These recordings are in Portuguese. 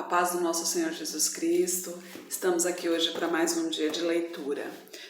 A paz do nosso Senhor Jesus Cristo. Estamos aqui hoje para mais um dia de leitura.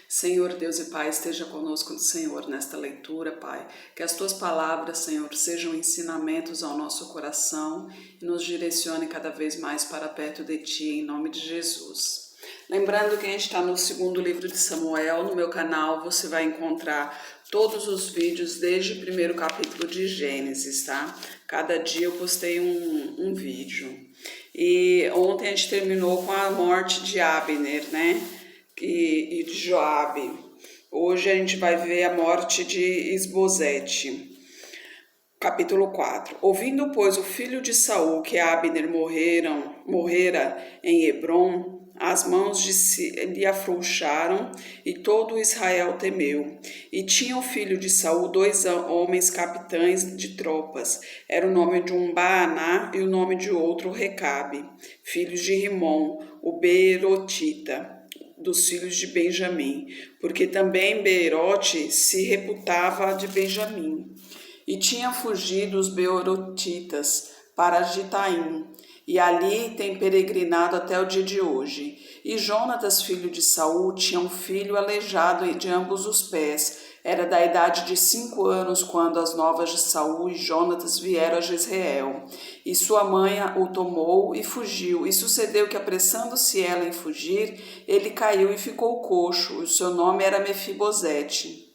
Senhor Deus e Pai, esteja conosco, Senhor, nesta leitura, Pai. Que as Tuas palavras, Senhor, sejam ensinamentos ao nosso coração e nos direcione cada vez mais para perto de Ti, em nome de Jesus. Lembrando que a gente está no segundo livro de Samuel. No meu canal você vai encontrar todos os vídeos desde o primeiro capítulo de Gênesis, tá? Cada dia eu postei um vídeo. E ontem a gente terminou com a morte de Abner, né? E de Joabe. Hoje a gente vai ver a morte de Isbosete. Capítulo 4. Ouvindo, pois, o filho de Saul que Abner morrera em Hebrom, as mãos lhe afrouxaram e todo Israel temeu. E tinha o filho de Saul 2 homens capitães de tropas. Era o nome de um Baaná e o nome de outro Recabe, filhos de Rimom, o Beerotita, dos filhos de Benjamim, porque também Beerote se reputava de Benjamim. E tinha fugido os Beerotitas para Gitaim, e ali tem peregrinado até o dia de hoje. E Jonatas, filho de Saul, tinha um filho aleijado de ambos os pés. Era da idade de 5 anos quando as novas de Saul e Jonatas vieram a Jezreel. E sua mãe o tomou e fugiu. E sucedeu que, apressando-se ela em fugir, ele caiu e ficou coxo. O seu nome era Mefibosete.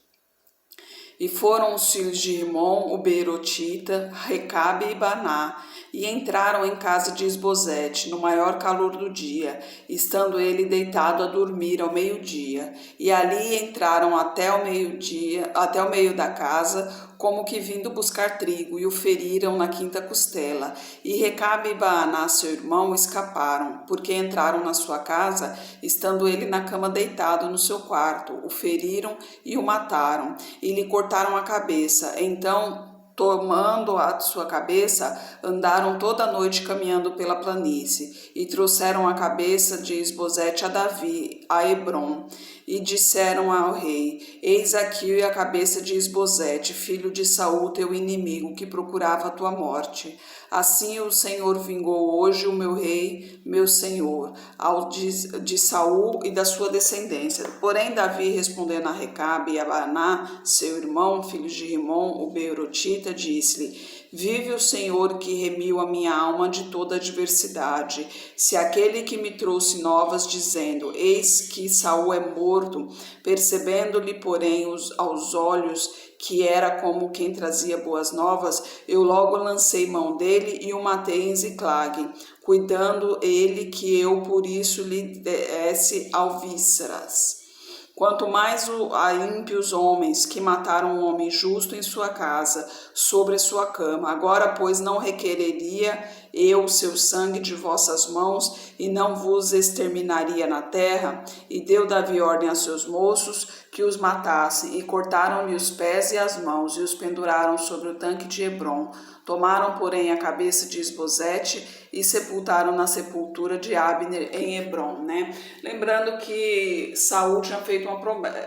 E foram os filhos de Rimom, o Beerotita, Recabe e Baaná, e entraram em casa de Isbosete, no maior calor do dia, estando ele deitado a dormir ao meio-dia. E ali entraram até o meio-dia, até o meio da casa, como que vindo buscar trigo, e o feriram na quinta costela. E Recabe e Baaná, seu irmão, escaparam, porque entraram na sua casa, estando ele na cama deitado no seu quarto. O feriram e o mataram, e lhe cortaram a cabeça. Então, tomando a sua cabeça, andaram toda a noite caminhando pela planície, e trouxeram a cabeça de Isbosete a Davi, a Hebrom, e disseram ao rei: Eis aqui a cabeça de Isbosete, filho de Saul, teu inimigo, que procurava a tua morte. Assim o Senhor vingou hoje o meu rei, meu senhor, ao de Saul e da sua descendência. Porém Davi, respondendo a Recabe e a Baaná, seu irmão, filhos de Rimom, o Beerotita, disse-lhe: Vive o Senhor que remiu a minha alma de toda adversidade. Se aquele que me trouxe novas, dizendo: Eis que Saul é morto, percebendo-lhe, porém, aos olhos que era como quem trazia boas novas, eu logo lancei mão dele e o matei em Ziclague, cuidando ele que eu por isso lhe desse alvíceras. Quanto mais a ímpios homens que mataram um homem justo em sua casa, sobre sua cama. Agora, pois, não requereria eu seu sangue de vossas mãos, e não vos exterminaria na terra? E deu Davi ordem a seus moços que os matassem, e cortaram-lhe os pés e as mãos, e os penduraram sobre o tanque de Hebrom. Tomaram, porém, a cabeça de Isbosete e sepultaram na sepultura de Abner em Hebrom, né? Lembrando que Saul tinha feito uma promessa,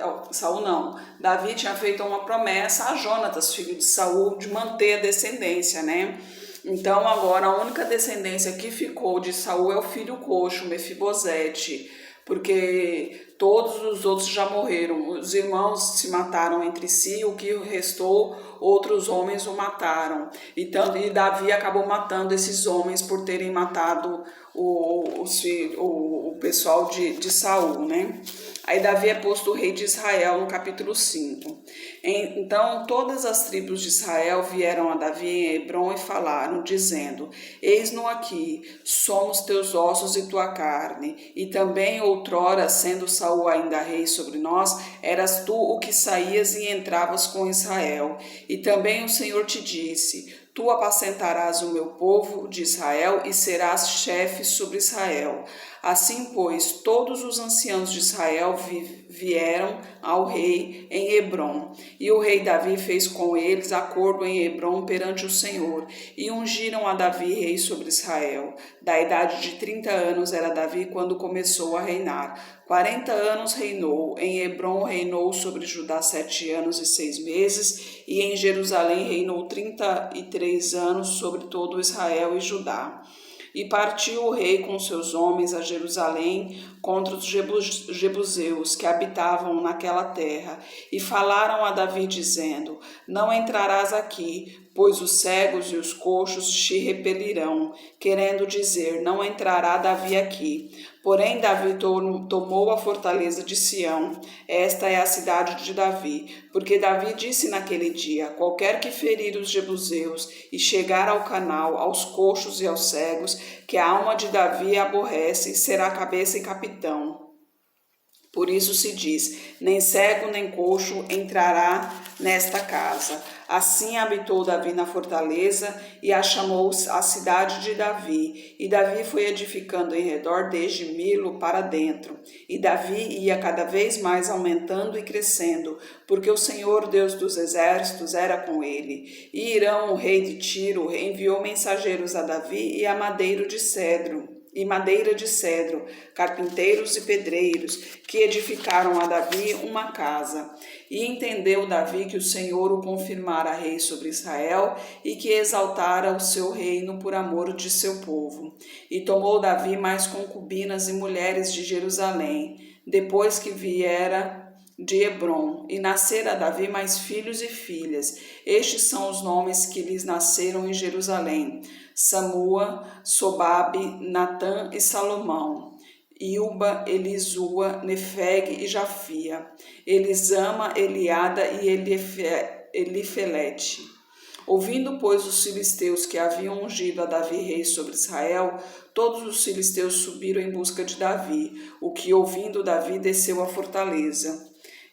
Davi tinha feito uma promessa a Jonatas, filho de Saul, de manter a descendência, né? Então agora a única descendência que ficou de Saul é o filho coxo, Mefibosete, porque todos os outros já morreram. Os irmãos se mataram entre si, o que restou, outros homens o mataram. E Davi acabou matando esses homens por terem matado o pessoal de Saul, né? Aí Davi é posto rei de Israel no capítulo 5. Então todas as tribos de Israel vieram a Davi em Hebrom e falaram, dizendo: Eis-nos aqui, somos teus ossos e tua carne. E também outrora, sendo Saul ainda rei sobre nós, eras tu o que saías e entravas com Israel. E também o Senhor te disse: Tu apacentarás o meu povo de Israel e serás chefe sobre Israel. Assim, pois, todos os anciãos de Israel vieram ao rei em Hebrom. E o rei Davi fez com eles acordo em Hebrom perante o Senhor. E ungiram a Davi rei sobre Israel. Da idade de 30 anos era Davi quando começou a reinar. 40 anos reinou. Em Hebrom reinou sobre Judá 7 anos e 6 meses. E em Jerusalém reinou 33 anos sobre todo Israel e Judá. E partiu o rei com seus homens a Jerusalém contra os jebuseus que habitavam naquela terra, e falaram a Davi, dizendo: Não entrarás aqui, pois os cegos e os coxos te repelirão, querendo dizer: Não entrará Davi aqui. Porém, Davi tomou a fortaleza de Sião, esta é a cidade de Davi, porque Davi disse naquele dia: Qualquer que ferir os jebuseus e chegar ao canal, aos coxos e aos cegos, que a alma de Davi aborrece, será cabeça e capitão. Por isso se diz: nem cego nem coxo entrará nesta casa. Assim habitou Davi na fortaleza e a chamou a cidade de Davi. E Davi foi edificando em redor desde Milo para dentro. E Davi ia cada vez mais aumentando e crescendo, porque o Senhor Deus dos exércitos era com ele. E Irão, o rei de Tiro, enviou mensageiros a Davi e a madeira de cedro, carpinteiros e pedreiros, que edificaram a Davi uma casa. E entendeu Davi que o Senhor o confirmara rei sobre Israel e que exaltara o seu reino por amor de seu povo. E tomou Davi mais concubinas e mulheres de Jerusalém, depois que viera de Hebrom, e nascera a Davi mais filhos e filhas. Estes são os nomes que lhes nasceram em Jerusalém: Samua, Sobabe, Natã e Salomão, Ilba, Elisua, Nefeg e Jafia, Elisama, Eliada e Elifelete. Ouvindo, pois, os filisteus que haviam ungido a Davi rei sobre Israel, todos os filisteus subiram em busca de Davi, o que, ouvindo Davi, desceu à fortaleza.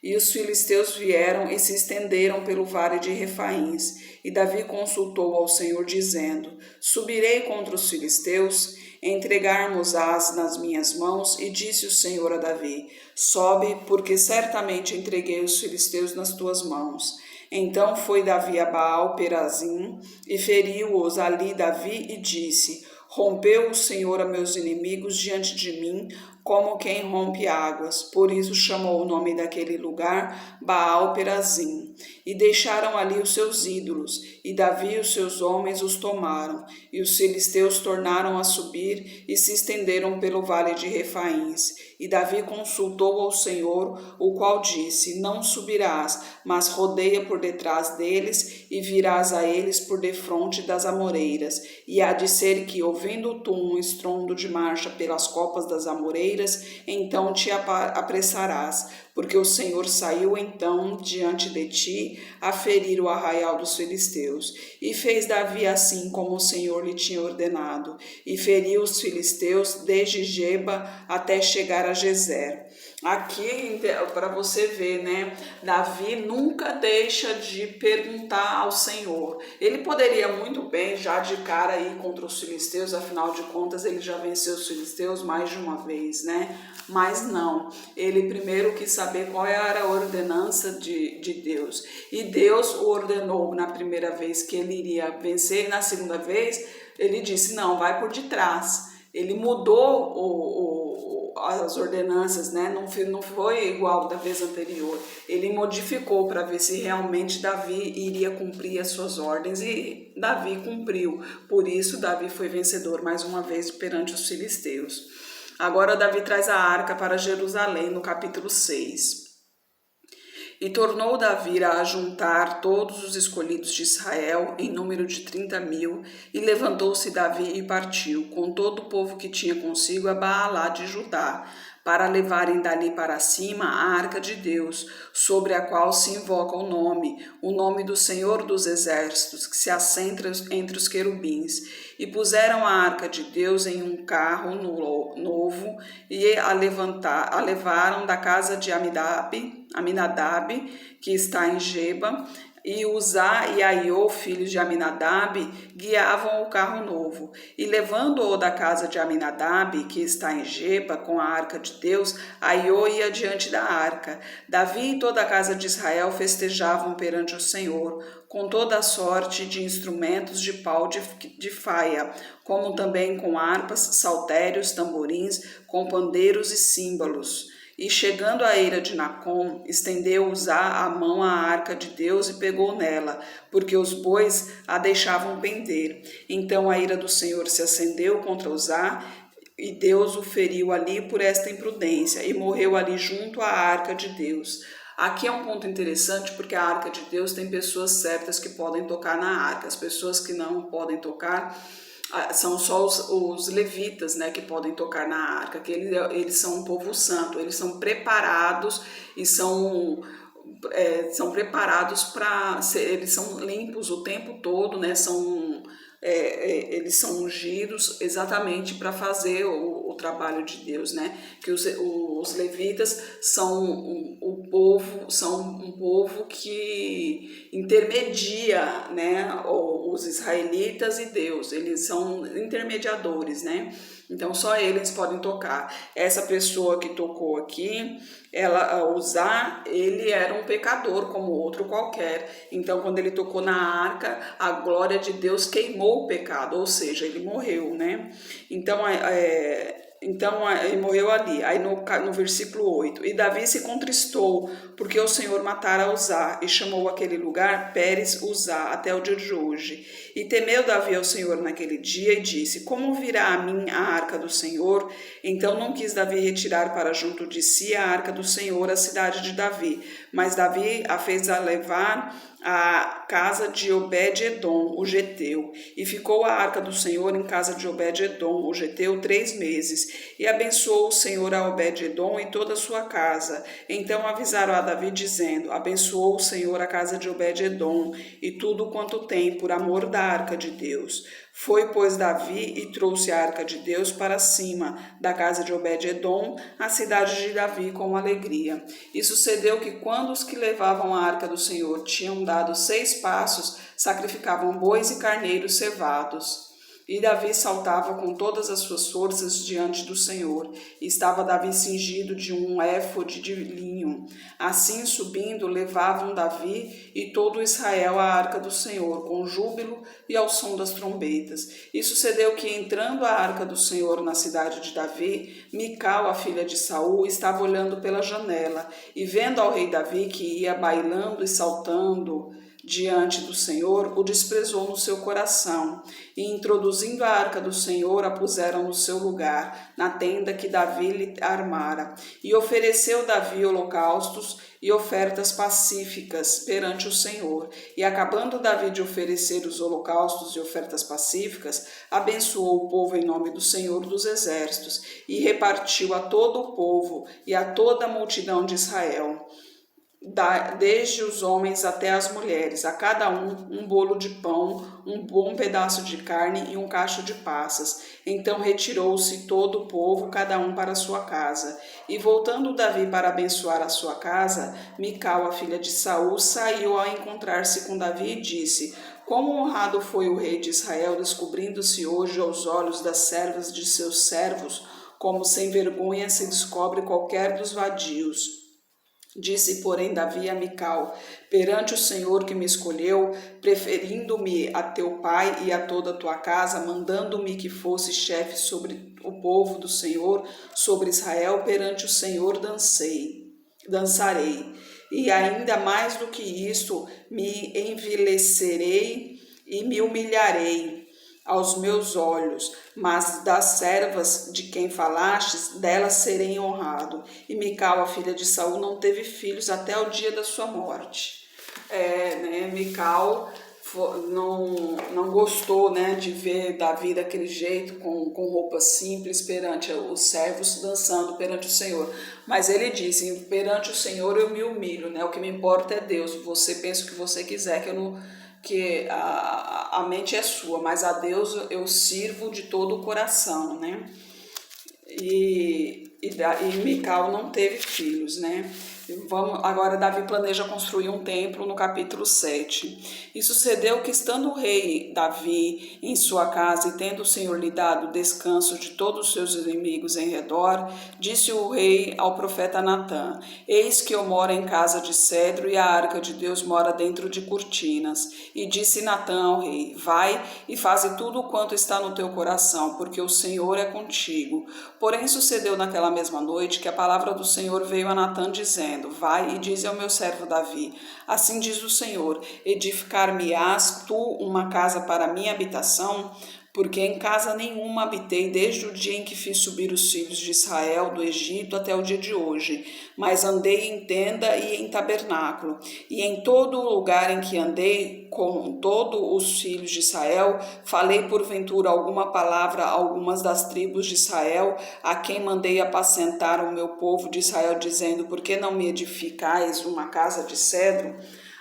E os filisteus vieram e se estenderam pelo vale de Refaíns. E Davi consultou ao Senhor, dizendo: Subirei contra os filisteus, entregar-mos-ás nas minhas mãos? E disse o Senhor a Davi: Sobe, porque certamente entreguei os filisteus nas tuas mãos. Então foi Davi a Baal-Perazim e feriu-os ali Davi e disse: Rompeu o Senhor a meus inimigos diante de mim, como quem rompe águas. Por isso chamou o nome daquele lugar Baal-Perazim. E deixaram ali os seus ídolos, e Davi e os seus homens os tomaram. E os filisteus tornaram a subir e se estenderam pelo vale de Refaíns. E Davi consultou ao Senhor, o qual disse: Não subirás, mas rodeia por detrás deles, e virás a eles por defronte das amoreiras. E há de ser que, ouvindo tu um estrondo de marcha pelas copas das amoreiras, então te apressarás, porque o Senhor saiu então diante de ti a ferir o arraial dos filisteus. E fez Davi assim como o Senhor lhe tinha ordenado, e feriu os filisteus desde Geba até chegar a Gezer. Aqui, para você ver, né? Davi nunca deixa de perguntar ao Senhor. Ele poderia muito bem, já de cara, ir contra os filisteus, afinal de contas, ele já venceu os filisteus mais de uma vez, né? Mas não, ele primeiro quis saber qual era a ordenança de Deus. E Deus o ordenou na primeira vez que ele iria vencer, e na segunda vez ele disse: não, vai por detrás. Ele mudou as ordenanças, né? Não foi igual da vez anterior. Ele modificou para ver se realmente Davi iria cumprir as suas ordens, e Davi cumpriu. Por isso, Davi foi vencedor mais uma vez perante os filisteus. Agora Davi traz a arca para Jerusalém, no capítulo 6. E tornou Davi a ajuntar todos os escolhidos de Israel, em número de 30.000, e levantou-se Davi e partiu, com todo o povo que tinha consigo, a Baalá de Judá, para levarem dali para cima a arca de Deus, sobre a qual se invoca o nome do Senhor dos exércitos, que se assenta entre os querubins. E puseram a arca de Deus em um carro novo, e a levaram da casa de Aminadab, que está em Geba, e Uzá e Aiô, filhos de Aminadab, guiavam o carro novo. E levando-o da casa de Aminadab, que está em Geba, com a arca de Deus, Aiô ia diante da arca. Davi e toda a casa de Israel festejavam perante o Senhor, com toda a sorte de instrumentos de pau de faia, como também com harpas, saltérios, tamborins, com pandeiros e símbolos. E chegando à eira de Nacon, estendeu Uzá a mão à arca de Deus e pegou nela, porque os bois a deixavam pender. Então a ira do Senhor se acendeu contra Uzá, e Deus o feriu ali por esta imprudência, e morreu ali junto à arca de Deus. Aqui é um ponto interessante, porque a arca de Deus tem pessoas certas que podem tocar na arca. As pessoas que não podem tocar são só os levitas, né, que podem tocar na arca, que eles são um povo santo, eles são preparados e são preparados para eles são limpos o tempo todo, né, eles são ungidos exatamente para fazer o trabalho de Deus, né? Que os levitas são um povo que intermedia, né, os israelitas e Deus. Eles são intermediadores, né? Então só eles podem tocar. Essa pessoa que tocou aqui, Uzá, ele era um pecador como outro qualquer. Então quando ele tocou na arca, a glória de Deus queimou o pecado, ou seja, ele morreu, né? Então ele morreu ali. Aí no versículo 8, e Davi se contristou, porque o Senhor matara Uzá, e chamou aquele lugar Pérez Uzá, até o dia de hoje. E temeu Davi ao Senhor naquele dia, e disse, como virá a mim a arca do Senhor? Então não quis Davi retirar para junto de si a arca do Senhor, a cidade de Davi, mas Davi a fez levar à casa de Obed-edom, o geteu, e ficou a arca do Senhor em casa de Obed-edom, o geteu, 3 meses, e abençoou o Senhor a Obed-edom e toda a sua casa. Então avisaram a Davi, dizendo, abençoou o Senhor a casa de Obed-edom e tudo quanto tem, por amor da arca de Deus. Foi, pois, Davi e trouxe a arca de Deus para cima da casa de Obed-edom, a cidade de Davi, com alegria. E sucedeu que, quando os que levavam a arca do Senhor tinham dado 6 passos, sacrificavam bois e carneiros cevados. E Davi saltava com todas as suas forças diante do Senhor. E estava Davi cingido de um éfode de linho. Assim, subindo, levavam Davi e todo Israel a arca do Senhor, com júbilo e ao som das trombetas. E sucedeu que, entrando a arca do Senhor na cidade de Davi, Mical, a filha de Saul, estava olhando pela janela. E vendo ao rei Davi, que ia bailando e saltando diante do Senhor, o desprezou no seu coração, e introduzindo a arca do Senhor, a puseram no seu lugar, na tenda que Davi lhe armara. E ofereceu Davi holocaustos e ofertas pacíficas perante o Senhor. E acabando Davi de oferecer os holocaustos e ofertas pacíficas, abençoou o povo em nome do Senhor dos Exércitos, e repartiu a todo o povo e a toda a multidão de Israel, desde os homens até as mulheres, a cada um bolo de pão, um bom pedaço de carne e um cacho de passas. Então retirou-se todo o povo, cada um para a sua casa. E voltando Davi para abençoar a sua casa, Mical, a filha de Saul, saiu a encontrar-se com Davi e disse, como honrado foi o rei de Israel, descobrindo-se hoje aos olhos das servas de seus servos, como sem vergonha se descobre qualquer dos vadios. Disse, porém, Davi a Mical, perante o Senhor que me escolheu, preferindo-me a teu pai e a toda a tua casa, mandando-me que fosse chefe sobre o povo do Senhor, sobre Israel, perante o Senhor dançarei. E ainda mais do que isto, me envilecerei e me humilharei aos meus olhos, mas das servas de quem falastes, delas serei honrado. E Mical, a filha de Saul, não teve filhos até o dia da sua morte. Mical não gostou, né, de ver Davi daquele jeito, com roupas simples, perante os servos, dançando perante o Senhor. Mas ele disse, perante o Senhor eu me humilho, né? O que me importa é Deus. Você pensa o que você quiser, que a mente é sua, mas a Deus eu sirvo de todo o coração, né? E Mical não teve filhos, né? Agora Davi planeja construir um templo no capítulo 7. E sucedeu que, estando o rei Davi em sua casa e tendo o Senhor lhe dado descanso de todos os seus inimigos em redor, disse o rei ao profeta Natã: Eis que eu moro em casa de cedro e a arca de Deus mora dentro de cortinas. E disse Natã ao rei: Vai e faze tudo quanto está no teu coração, porque o Senhor é contigo. Porém sucedeu naquela mesma noite que a palavra do Senhor veio a Natã dizendo: Vai e dize ao meu servo Davi: Assim diz o Senhor: Edificar-me-ás tu uma casa para minha habitação? Porque em casa nenhuma habitei desde o dia em que fiz subir os filhos de Israel do Egito até o dia de hoje, mas andei em tenda e em tabernáculo, e em todo o lugar em que andei com todos os filhos de Israel, falei porventura alguma palavra a algumas das tribos de Israel, a quem mandei apacentar o meu povo de Israel, dizendo: Por que não me edificais uma casa de cedro?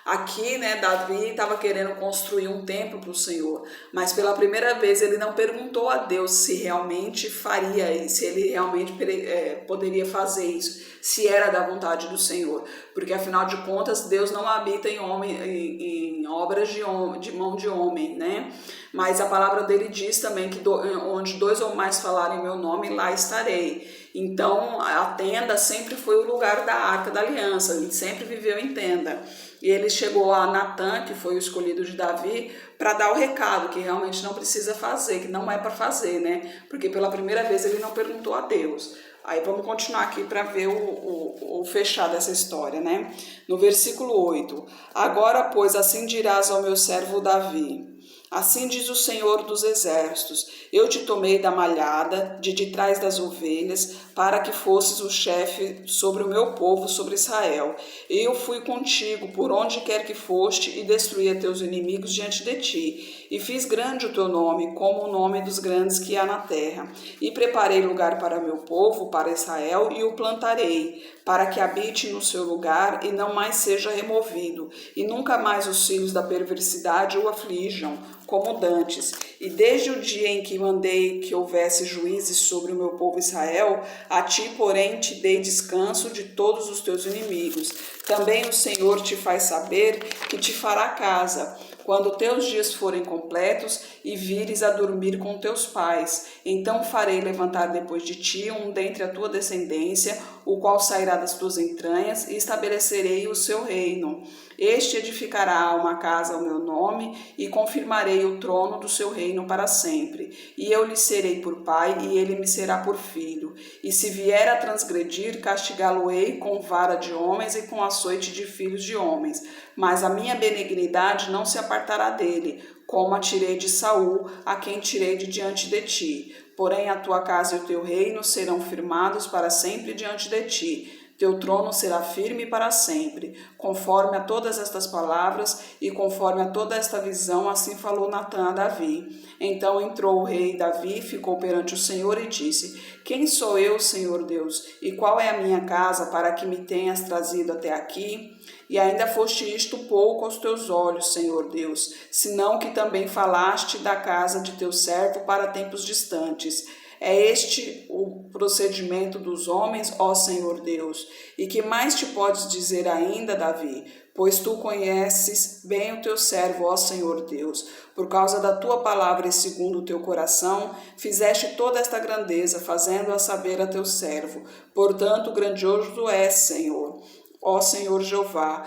Aqui, Davi estava querendo construir um templo para o Senhor, mas pela primeira vez ele não perguntou a Deus se realmente faria isso, se ele realmente poderia fazer isso, se era da vontade do Senhor, porque afinal de contas Deus não habita em obras de mão de homem, Mas a palavra dele diz também que onde dois ou mais falarem meu nome, lá estarei. Então a tenda sempre foi o lugar da Arca da Aliança, ele sempre viveu em tenda. E ele chegou a Natã, que foi o escolhido de Davi, para dar o recado, que realmente não precisa fazer, que não é para fazer, Porque pela primeira vez ele não perguntou a Deus. Aí vamos continuar aqui para ver o fechar dessa história, No versículo 8. Agora, pois, assim dirás ao meu servo Davi: Assim diz o Senhor dos Exércitos: Eu te tomei da malhada, de trás das ovelhas, para que fosses o chefe sobre o meu povo, sobre Israel. Eu fui contigo por onde quer que foste, e destruí a teus inimigos diante de ti. E fiz grande o teu nome, como o nome dos grandes que há na terra. E preparei lugar para meu povo, para Israel, e o plantarei, para que habite no seu lugar e não mais seja removido, e nunca mais os filhos da perversidade o aflijam, como dantes. E desde o dia em que mandei que houvesse juízes sobre o meu povo Israel, a ti, porém, te dei descanso de todos os teus inimigos. Também o Senhor te faz saber que te fará casa, quando teus dias forem completos e vires a dormir com teus pais. Então farei levantar depois de ti um dentre a tua descendência, o qual sairá das tuas entranhas, e estabelecerei o seu reino. Este edificará uma casa ao meu nome, e confirmarei o trono do seu reino para sempre. E eu lhe serei por pai, e ele me será por filho. E se vier a transgredir, castigá-lo-ei com vara de homens e com açoite de filhos de homens. Mas a minha benignidade não se apartará dele, como a tirei de Saul, a quem tirei de diante de ti. Porém a tua casa e o teu reino serão firmados para sempre diante de ti. Teu trono será firme para sempre. Conforme a todas estas palavras e conforme a toda esta visão, assim falou Natã a Davi. Então entrou o rei Davi, ficou perante o Senhor e disse: Quem sou eu, Senhor Deus, e qual é a minha casa para que me tenhas trazido até aqui? E ainda foste isto pouco aos teus olhos, Senhor Deus, senão que também falaste da casa de teu servo para tempos distantes. É este o procedimento dos homens, ó Senhor Deus. E que mais te podes dizer ainda, Davi? Pois tu conheces bem o teu servo, ó Senhor Deus. Por causa da tua palavra e segundo o teu coração, fizeste toda esta grandeza, fazendo-a saber a teu servo. Portanto, grandioso és, Senhor. Ó Senhor Jeová,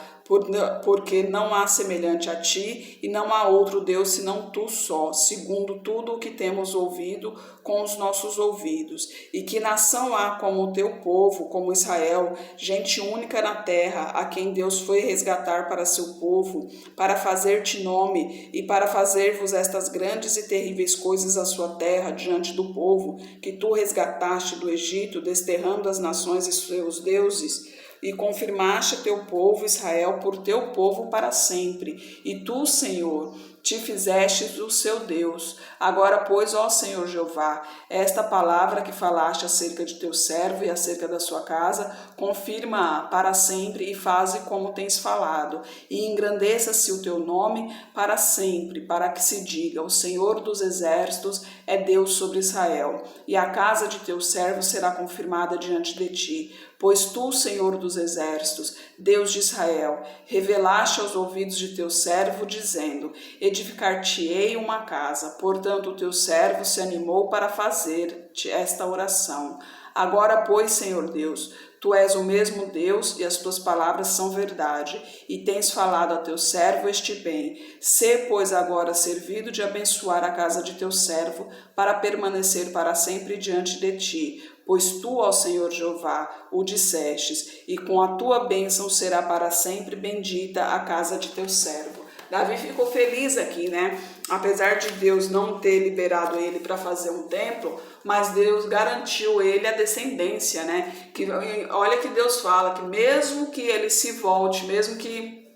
porque não há semelhante a ti e não há outro Deus senão tu só, segundo tudo o que temos ouvido com os nossos ouvidos. E que nação há como o teu povo, como Israel, gente única na terra, a quem Deus foi resgatar para seu povo, para fazer-te nome e para fazer-vos estas grandes e terríveis coisas à sua terra, diante do povo que tu resgataste do Egito, desterrando as nações e seus deuses, e confirmaste teu povo Israel por teu povo para sempre. E tu, Senhor, te fizestes o seu Deus. Agora, pois, ó Senhor Jeová, esta palavra que falaste acerca de teu servo e acerca da sua casa, confirma-a para sempre e faze como tens falado, e engrandeça-se o teu nome para sempre, para que se diga: o Senhor dos exércitos é Deus sobre Israel, e a casa de teu servo será confirmada diante de ti. Pois tu, Senhor dos exércitos, Deus de Israel, revelaste aos ouvidos de teu servo, dizendo: edificar-te-ei uma casa. Portanto, o teu servo se animou para fazer-te esta oração. Agora, pois, Senhor Deus, tu és o mesmo Deus e as tuas palavras são verdade, e tens falado a teu servo este bem. Sê, pois, agora servido de abençoar a casa de teu servo, para permanecer para sempre diante de ti. Pois tu, ó Senhor Jeová, o dissestes, e com a tua bênção será para sempre bendita a casa de teu servo. Davi ficou feliz aqui, né? Apesar de Deus não ter liberado ele para fazer um templo, mas Deus garantiu ele a descendência, né? Que, olha que Deus fala que mesmo que ele se volte, mesmo que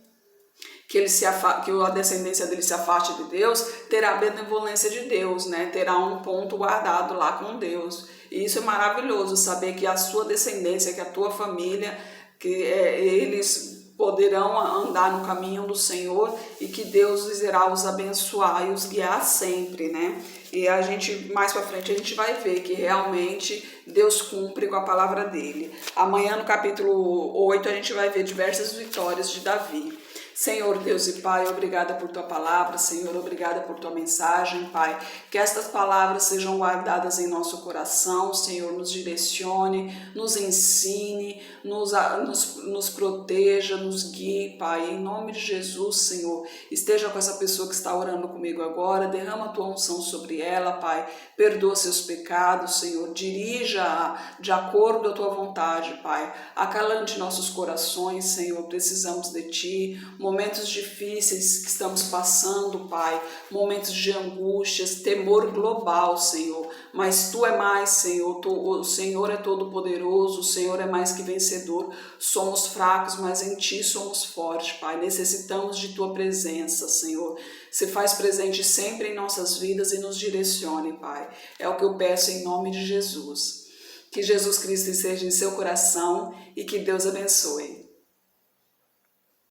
a descendência dele se afaste de Deus, terá a benevolência de Deus, né? Terá um ponto guardado lá com Deus. E isso é maravilhoso, saber que a sua descendência, que a tua família, eles poderão andar no caminho do Senhor e que Deus irá os abençoar e os guiar sempre, né? E a gente, mais para frente, a gente vai ver que realmente Deus cumpre com a palavra dele. Amanhã, no capítulo 8, a gente vai ver diversas vitórias de Davi. Senhor Deus e Pai, obrigada por tua palavra, Senhor, obrigada por tua mensagem, Pai. Que estas palavras sejam guardadas em nosso coração, Senhor, nos direcione, nos ensine, nos proteja, nos guie, Pai. Em nome de Jesus, Senhor, esteja com essa pessoa que está orando comigo agora, derrama a tua unção sobre ela, Pai. Perdoa seus pecados, Senhor, dirija-a de acordo à tua vontade, Pai. Acalante nossos corações, Senhor, precisamos de ti. Momentos difíceis que estamos passando, Pai, momentos de angústias, temor global, Senhor, mas Tu é mais, Senhor, o Senhor é todo poderoso, o Senhor é mais que vencedor, somos fracos, mas em Ti somos fortes, Pai, necessitamos de Tua presença, Senhor, se faz presente sempre em nossas vidas e nos direcione, Pai, é o que eu peço em nome de Jesus, que Jesus Cristo esteja em seu coração e que Deus abençoe.